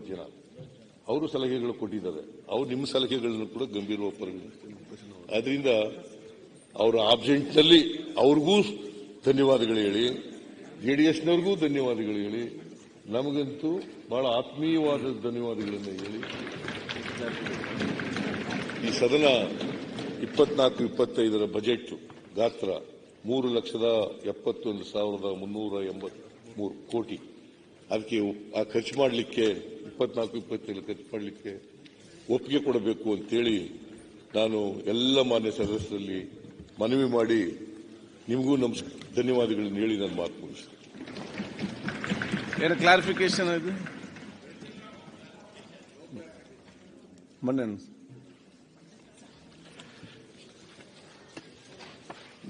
20 ಜನ ಅವರು ಸಲಹೆಗಳು ಕೊಟ್ಟಿದ್ದಾರೆ. ಅವರು ನಿಮ್ಮ ಸಲಹೆಗಳನ್ನು ಕೂಡ ಗಂಭೀರವಾಗಿ ಪರಿಗಣಿಸ್ತಾರೆ. ಅದರಿಂದ ಅವರ ಆಬ್ಸೆಂಟ್ನಲ್ಲಿ ಅವ್ರಿಗೂ ಧನ್ಯವಾದಗಳು ಹೇಳಿ, ಜೆಡಿಎಸ್ನವ್ರಿಗೂ ಧನ್ಯವಾದಗಳು ಹೇಳಿ, ನಮಗಂತೂ ಬಹಳ ಆತ್ಮೀಯವಾದ ಧನ್ಯವಾದಗಳನ್ನು ಹೇಳಿ ಈ ಸದನ 24-25 ಬಜೆಟ್ ಗಾತ್ರ 3,71,383 ಕೋಟಿ, ಅದಕ್ಕೆ ಖರ್ಚು ಮಾಡಲಿಕ್ಕೆ 24-25 ಖರ್ಚು ಮಾಡಲಿಕ್ಕೆ ಒಪ್ಪಿಗೆ ಕೊಡಬೇಕು ಅಂತೇಳಿ ನಾನು ಎಲ್ಲ ಮಾನ್ಯ ಸದಸ್ಯರಲ್ಲಿ ಮನವಿ ಮಾಡಿ ನಿಮಗೂ ಧನ್ಯವಾದಗಳನ್ನು ಹೇಳಿ ನಾನು ಮಾತು ಮುಗಿಸ್ತೇನೆ. ಏನು ಕ್ಲಾರಿಫಿಕೇಶನ್ ಇದು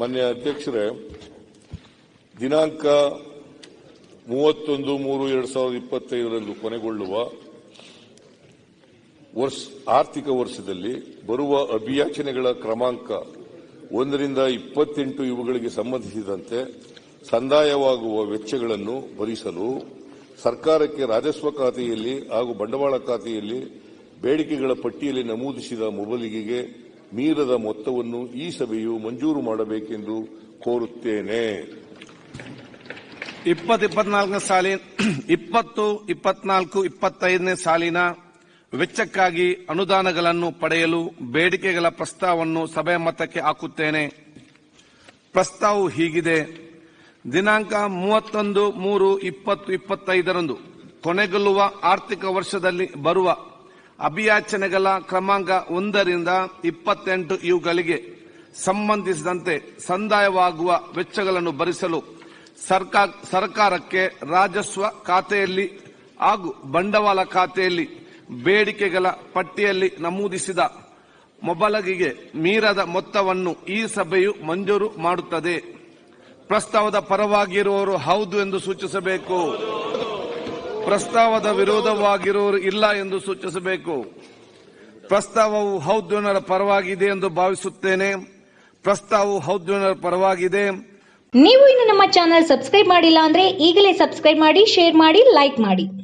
ಮಾನ್ಯ ಅಧ್ಯಕ್ಷರೇ, ದಿನಾಂಕ 31/3/2025 ಕೊನೆಗೊಳ್ಳುವ ಆರ್ಥಿಕ ವರ್ಷದಲ್ಲಿ ಬರುವ ಅಭಿಯಾಚನೆಗಳ ಕ್ರಮಾಂಕ 1ರಿಂದ 28 ಇವುಗಳಿಗೆ ಸಂಬಂಧಿಸಿದಂತೆ ಸಂದಾಯವಾಗುವ ವೆಚ್ಚಗಳನ್ನು ಭರಿಸಲು ಸರ್ಕಾರಕ್ಕೆ ರಾಜಸ್ವ ಖಾತೆಯಲ್ಲಿ ಹಾಗೂ ಬಂಡವಾಳ ಖಾತೆಯಲ್ಲಿ ಬೇಡಿಕೆಗಳ ಪಟ್ಟಿಯಲ್ಲಿ ನಮೂದಿಸಿದ ಮೊಬಲಿಗೆಗೆ ಮೀರದ ಮೊತ್ತವನ್ನು ಈ ಸಭೆಯು ಮಂಜೂರು ಮಾಡಬೇಕೆಂದು ಕೋರುತ್ತೇನೆ. 2024-25 ಸಾಲಿನ ವೆಚ್ಚಕ್ಕಾಗಿ ಅನುದಾನಗಳನ್ನು ಪಡೆಯಲು ಬೇಡಿಕೆಗಳ ಪ್ರಸ್ತಾವವನ್ನು ಸಭೆಯ ಮತಕ್ಕೆ ಹಾಕುತ್ತೇನೆ. ಪ್ರಸ್ತಾವವು ಹೀಗಿದೆ. ದಿನಾಂಕ 31/3/2025 ಕೊನೆಗೊಳ್ಳುವ ಆರ್ಥಿಕ ವರ್ಷದಲ್ಲಿ ಬರುವ ಅಭಿಯಾಚನೆಗಳ ಕ್ರಮಾಂಕ 1ರಿಂದ 28 ಇವುಗಳಿಗೆ ಸಂಬಂಧಿಸಿದಂತೆ ಸಂದಾಯವಾಗುವ ವೆಚ್ಚಗಳನ್ನು ಭರಿಸಲು ಸರ್ಕಾರಕ್ಕೆ ರಾಜಸ್ವ ಖಾತೆಯಲ್ಲಿ ಹಾಗೂ ಬಂಡವಾಳ ಖಾತೆಯಲ್ಲಿ ಬೇಡಿಕೆಗಳ ಪಟ್ಟಿಯಲ್ಲಿ ನಮೂದಿಸಿದ ಮೊಬಲಗಿಗೆ ಮೀರದ ಮೊತ್ತವನ್ನು ಈ ಸಭೆಯು ಮಂಜೂರು ಮಾಡುತ್ತದೆ. ಪ್ರಸ್ತಾವದ ಪರವಾಗಿರುವವರು ಹೌದು ಎಂದು ಸೂಚಿಸಬೇಕು. ಪ್ರಸ್ತಾವದ ವಿರೋಧವಾಗಿರುವವರು ಇಲ್ಲ ಎಂದು ಸೂಚಿಸಬೇಕು. ಪ್ರಸ್ತಾವವು ಹೌದು ಪರವಾಗಿದೆ ಎಂದು ಭಾವಿಸುತ್ತೇನೆ. ಪ್ರಸ್ತಾವವು ಹೌದು ಪರವಾಗಿದೆ. ನೀವು ಇನ್ನು ನಮ್ಮ ಚಾನೆಲ್ ಸಬ್ಸ್ಕ್ರೈಬ್ ಮಾಡಿಲ್ಲ ಅಂದ್ರೆ ಈಗಲೇ ಸಬ್ಸ್ಕ್ರೈಬ್ ಮಾಡಿ, ಶೇರ್ ಮಾಡಿ, ಲೈಕ್ ಮಾಡಿ.